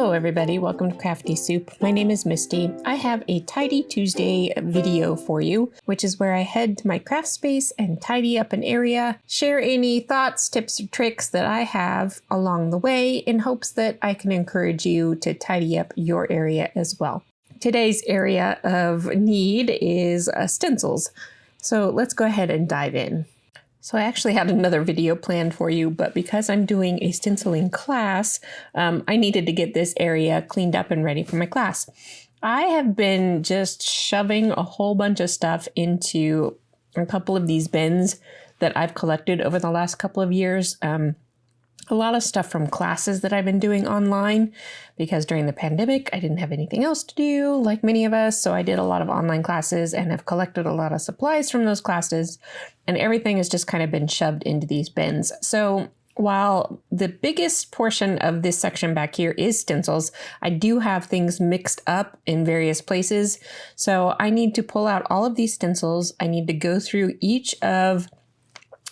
Hello everybody, welcome to Crafty Soup. My name is Misty. I have a Tidy Tuesday video for you, which is where I head to my craft space and tidy up an area, share any thoughts, tips, or tricks that I have along the way in hopes that I can encourage you to tidy up your area as well. Today's area of need is stencils. So let's go ahead and dive in. So I actually had another video planned for you, but because I'm doing a stenciling class, I needed to get this area cleaned up and ready for my class. I have been just shoving a whole bunch of stuff into a couple of these bins that I've collected over the last couple of years. A lot of stuff from classes that I've been doing online because during the pandemic, I didn't have anything else to do like many of us. So I did a lot of online classes and have collected a lot of supplies from those classes, and everything has just kind of been shoved into these bins. So while the biggest portion of this section back here is stencils, I do have things mixed up in various places. So I need to pull out all of these stencils. I need to go through each of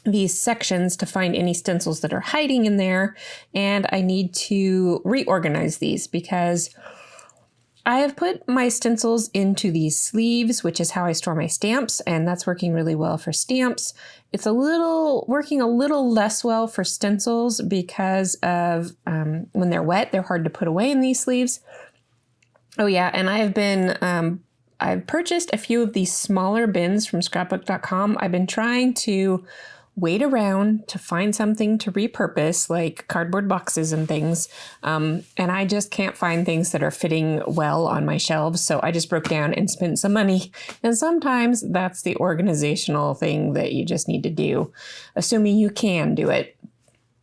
these sections to find any stencils that are hiding in there, and I need to reorganize these because I have put my stencils into these sleeves, which is how I store my stamps, and that's working really well for stamps. It's working a little less well for stencils because of when they're wet, they're hard to put away in these sleeves. Oh yeah, and I've purchased a few of these smaller bins from scrapbook.com. I've been trying to wait around to find something to repurpose, like cardboard boxes and things. And I just can't find things that are fitting well on my shelves. So I just broke down and spent some money. And sometimes that's the organizational thing that you just need to do, assuming you can do it.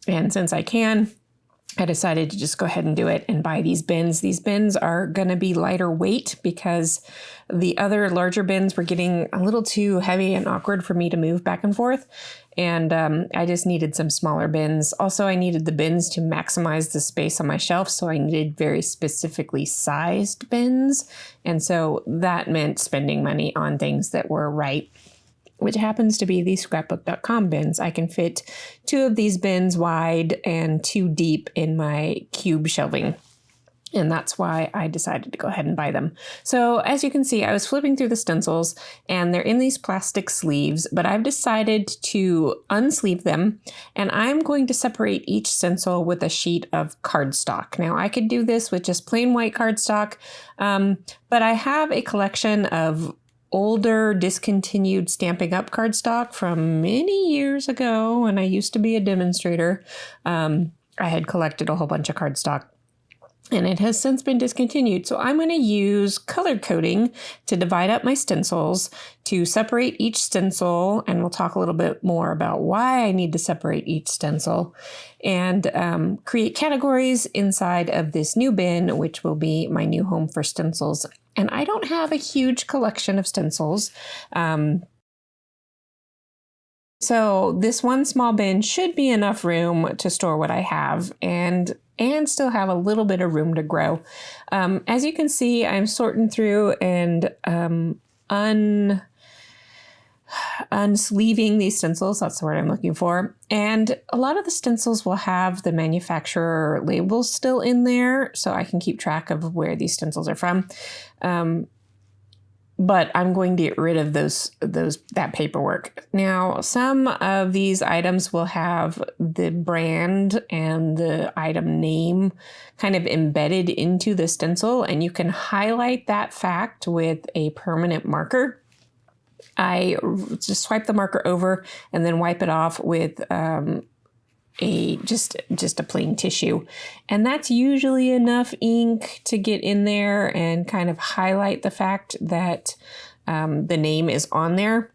And since I can, I decided to just go ahead and do it and buy these bins. These bins are going to be lighter weight because the other larger bins were getting a little too heavy and awkward for me to move back and forth. And I just needed some smaller bins. Also, I needed the bins to maximize the space on my shelf. So I needed very specifically sized bins. And so that meant spending money on things that were right, which happens to be these scrapbook.com bins. I can fit 2 of these bins wide and 2 deep in my cube shelving. And that's why I decided to go ahead and buy them. So as you can see, I was flipping through the stencils and they're in these plastic sleeves, but I've decided to unsleeve them, and I'm going to separate each stencil with a sheet of cardstock. Now I could do this with just plain white cardstock, but I have a collection of older discontinued Stampin' Up! Cardstock from many years ago when I used to be a demonstrator. I had collected a whole bunch of cardstock, and it has since been discontinued. So I'm going to use color coding to divide up my stencils, to separate each stencil, and we'll talk a little bit more about why I need to separate each stencil, and create categories inside of this new bin, which will be my new home for stencils. And I don't have a huge collection of stencils. So this one small bin should be enough room to store what I have and still have a little bit of room to grow. As you can see, I'm sorting through and unsleeving these stencils. That's the word I'm looking for. And a lot of the stencils will have the manufacturer labels still in there, so I can keep track of where these stencils are from. But I'm going to get rid of that paperwork. Now, some of these items will have the brand and the item name kind of embedded into the stencil, and you can highlight that fact with a permanent marker. I just swipe the marker over and then wipe it off with just a plain tissue. And that's usually enough ink to get in there and kind of highlight the fact that the name is on there.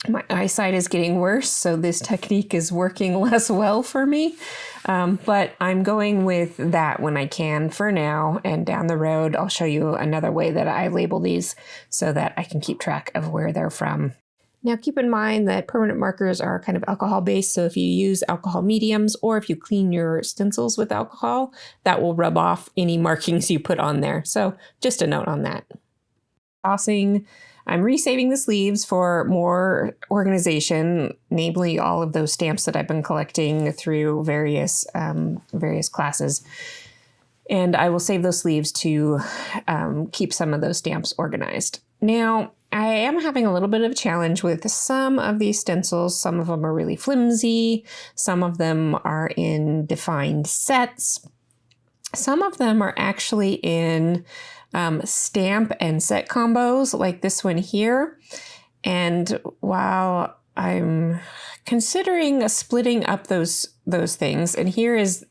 My eyesight is getting worse, so this technique is working less well for me. But I'm going with that when I can for now. And down the road, I'll show you another way that I label these so that I can keep track of where they're from. Now keep in mind that permanent markers are kind of alcohol-based, so if you use alcohol mediums or if you clean your stencils with alcohol, that will rub off any markings you put on there. So just a note on that. I'm resaving the sleeves for more organization, namely all of those stamps that I've been collecting through various classes. And I will save those sleeves to keep some of those stamps organized. Now, I am having a little bit of a challenge with some of these stencils. Some of them are really flimsy. Some of them are in defined sets. Some of them are actually in stamp and set combos like this one here. And while I'm considering splitting up those things, and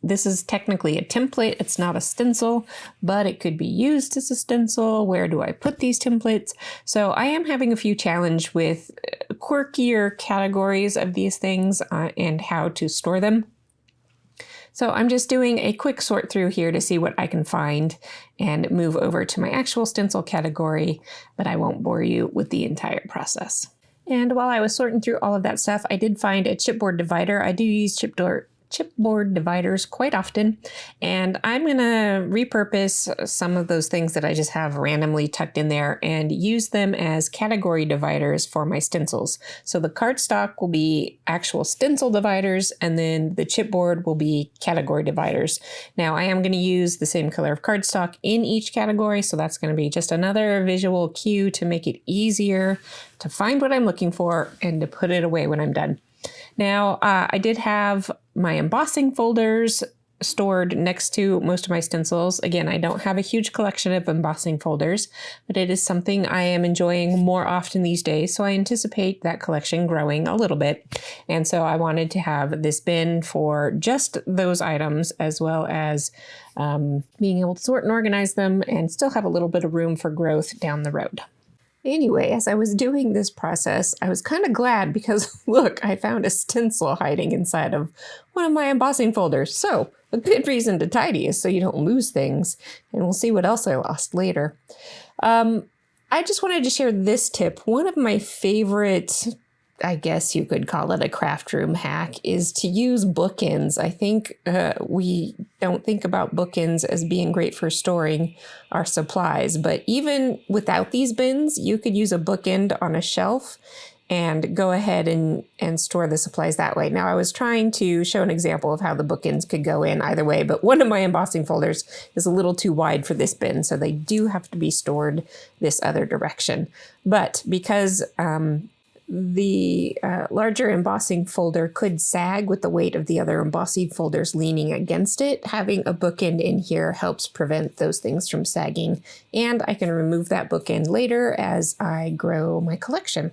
this is technically a template, it's not a stencil, but it could be used as a stencil. Where do I put these templates? So I am having a few challenge with quirkier categories of these things and how to store them. So I'm just doing a quick sort through here to see what I can find and move over to my actual stencil category, but I won't bore you with the entire process. And while I was sorting through all of that stuff, I did find a chipboard divider. I do use chipboard dividers quite often, and I'm gonna repurpose some of those things that I just have randomly tucked in there and use them as category dividers for my stencils. So the cardstock will be actual stencil dividers, and then the chipboard will be category dividers. Now I am gonna use the same color of cardstock in each category, so that's gonna be just another visual cue to make it easier to find what I'm looking for and to put it away when I'm done. Now, I did have my embossing folders stored next to most of my stencils. Again, I don't have a huge collection of embossing folders, but it is something I am enjoying more often these days, so I anticipate that collection growing a little bit. And so I wanted to have this bin for just those items, as well as being able to sort and organize them and still have a little bit of room for growth down the road. Anyway, as I was doing this process, I was kind of glad because look, I found a stencil hiding inside of one of my embossing folders. So a good reason to tidy is so you don't lose things, and we'll see what else I lost later. I just wanted to share this tip. One of my favorite, I guess you could call it a craft room hack, is to use bookends. I think we don't think about bookends as being great for storing our supplies, but even without these bins, you could use a bookend on a shelf and go ahead and store the supplies that way. Now, I was trying to show an example of how the bookends could go in either way, but one of my embossing folders is a little too wide for this bin, so they do have to be stored this other direction. But because the larger embossing folder could sag with the weight of the other embossing folders leaning against it, having a bookend in here helps prevent those things from sagging. And I can remove that bookend later as I grow my collection.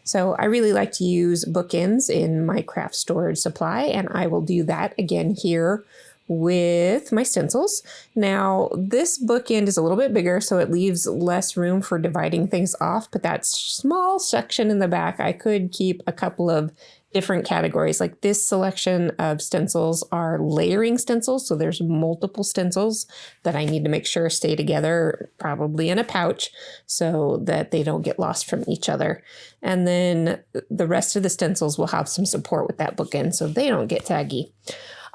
So I really like to use bookends in my craft storage supply, and I will do that again here with my stencils. Now, this bookend is a little bit bigger, so it leaves less room for dividing things off, but that small section in the back, I could keep a couple of different categories. Like this selection of stencils are layering stencils, so there's multiple stencils that I need to make sure stay together, probably in a pouch, so that they don't get lost from each other. And then the rest of the stencils will have some support with that bookend, so they don't get taggy.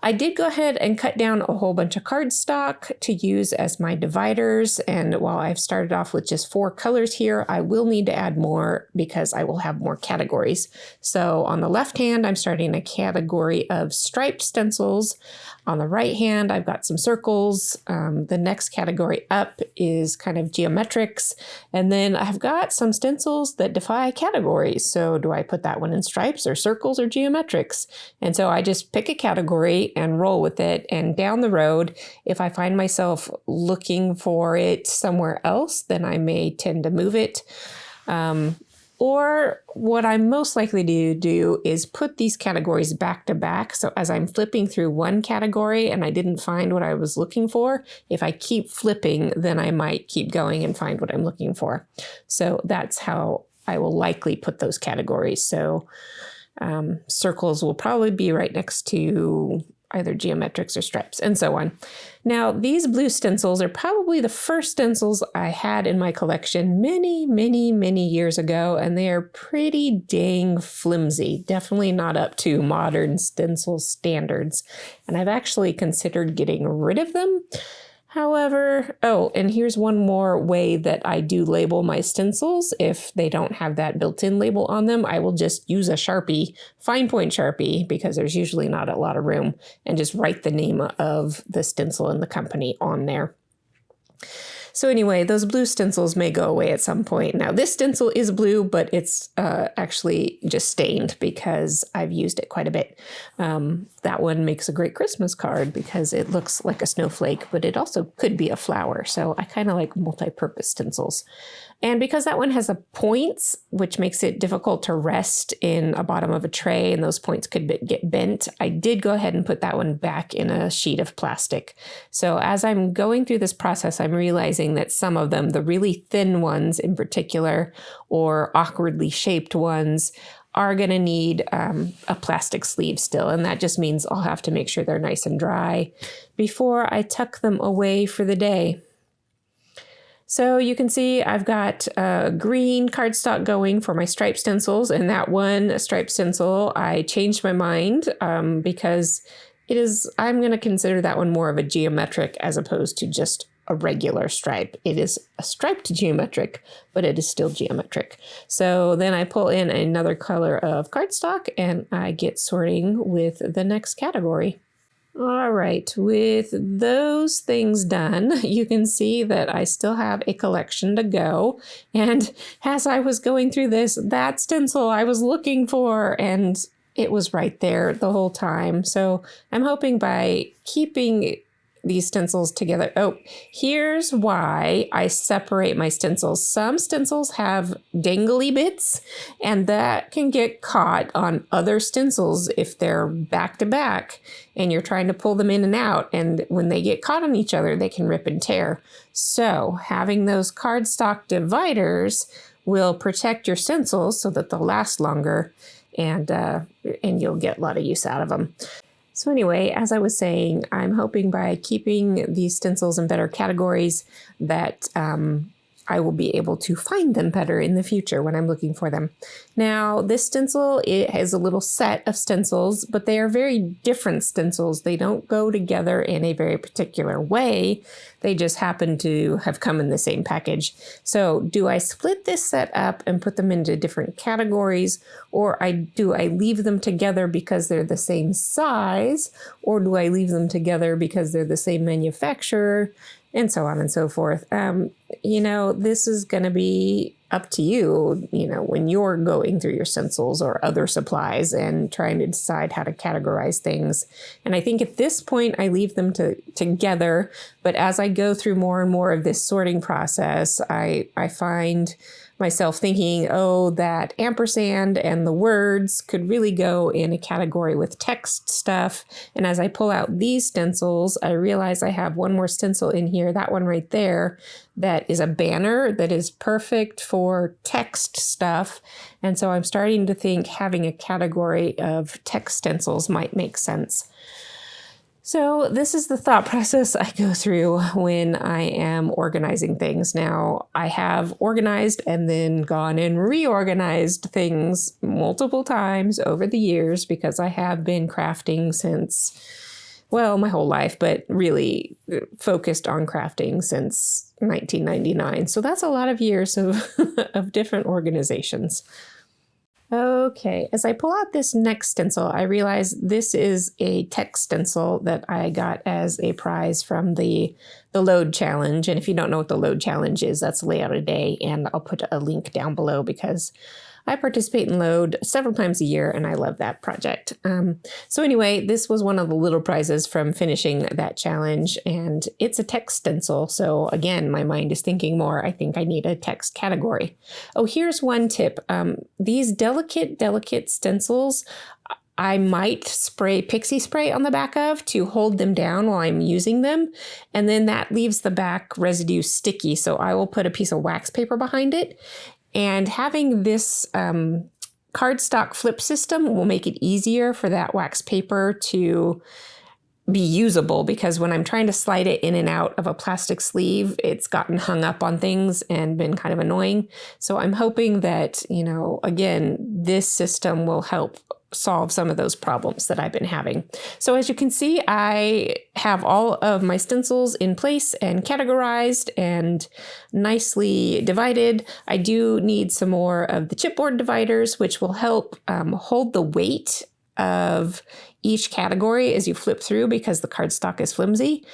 I did go ahead and cut down a whole bunch of cardstock to use as my dividers, and while I've started off with just 4 colors here, I will need to add more because I will have more categories. So on the left hand, I'm starting a category of striped stencils. On the right hand, I've got some circles. The next category up is kind of geometrics, and then I've got some stencils that defy categories. So do I put that one in stripes or circles or geometrics? And so I just pick a category and roll with it. And down the road, if I find myself looking for it somewhere else, then I may tend to move it. Or what I'm most likely to do is put these categories back to back. So as I'm flipping through one category and I didn't find what I was looking for, if I keep flipping, then I might keep going and find what I'm looking for. So that's how I will likely put those categories. So circles will probably be right next to either geometrics or stripes, and so on. Now, these blue stencils are probably the first stencils I had in my collection many, many, many years ago, and they are pretty dang flimsy. Definitely not up to modern stencil standards. And I've actually considered getting rid of them. However, oh, and here's one more way that I do label my stencils. If they don't have that built-in label on them, I will just use a Sharpie, fine point Sharpie, because there's usually not a lot of room, and just write the name of the stencil and the company on there. So anyway, those blue stencils may go away at some point. Now this stencil is blue, but it's actually just stained because I've used it quite a bit. That one makes a great Christmas card because it looks like a snowflake, but it also could be a flower. So I kind of like multi-purpose stencils. And because that one has a points, which makes it difficult to rest in a bottom of a tray and those points could get bent, I did go ahead and put that one back in a sheet of plastic. So as I'm going through this process, I'm realizing that some of them, the really thin ones in particular, or awkwardly shaped ones, are going to need a plastic sleeve still. And that just means I'll have to make sure they're nice and dry before I tuck them away for the day. So you can see I've got green cardstock going for my stripe stencils, and that one stripe stencil, I changed my mind because I'm going to consider that one more of a geometric as opposed to just a regular stripe. It is a striped geometric, but it is still geometric. So then I pull in another color of cardstock and I get sorting with the next category. All right, with those things done, you can see that I still have a collection to go. And as I was going through this, that stencil I was looking for, and it was right there the whole time. So I'm hoping by keeping these stencils together. Oh, here's why I separate my stencils. Some stencils have dangly bits, and that can get caught on other stencils if they're back to back and you're trying to pull them in and out. And when they get caught on each other, they can rip and tear. So having those cardstock dividers will protect your stencils so that they'll last longer, and you'll get a lot of use out of them. So anyway, as I was saying, I'm hoping by keeping these stencils in better categories that I will be able to find them better in the future when I'm looking for them. Now, this stencil, it has a little set of stencils, but they are very different stencils. They don't go together in a very particular way. They just happen to have come in the same package. So do I split this set up and put them into different categories, or do I leave them together because they're the same size, or do I leave them together because they're the same manufacturer? And so on and so forth. This is going to be up to you, when you're going through your stencils or other supplies and trying to decide how to categorize things. And I think at this point, I leave them together. But as I go through more and more of this sorting process, I find myself thinking, oh, that ampersand and the words could really go in a category with text stuff. And as I pull out these stencils, I realize I have one more stencil in here, that one right there, that is a banner that is perfect for text stuff. And so I'm starting to think having a category of text stencils might make sense. So this is the thought process I go through when I am organizing things. Now, I have organized and then gone and reorganized things multiple times over the years because I have been crafting since, well, my whole life, but really focused on crafting since 1999. So that's a lot of years of, of different organizations. Okay, as I pull out this next stencil, I realize this is a text stencil that I got as a prize from the Load Challenge. And if you don't know what the Load Challenge is, that's Layout a Day. And I'll put a link down below because I participate in Load several times a year, and I love that project. So anyway, this was one of the little prizes from finishing that challenge, and it's a text stencil. So again, my mind is thinking more. I think I need a text category. Oh, here's one tip. These delicate stencils, I might spray pixie spray on the back of to hold them down while I'm using them. And then that leaves the back residue sticky. So I will put a piece of wax paper behind it. And having this cardstock flip system will make it easier for that wax paper to be usable, because when I'm trying to slide it in and out of a plastic sleeve, it's gotten hung up on things and been kind of annoying. So I'm hoping that, again, this system will help solve some of those problems that I've been having. So as you can see, I have all of my stencils in place and categorized and nicely divided. I do need some more of the chipboard dividers, which will help hold the weight of each category as you flip through because the cardstock is flimsy.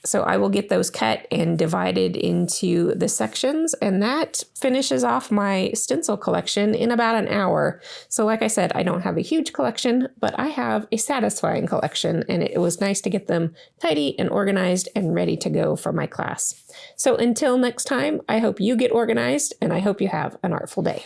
So I will get those cut and divided into the sections, and that finishes off my stencil collection in about an hour. So like I said, I don't have a huge collection, but I have a satisfying collection, and it was nice to get them tidy and organized and ready to go for my class. So until next time, I hope you get organized, and I hope you have an artful day.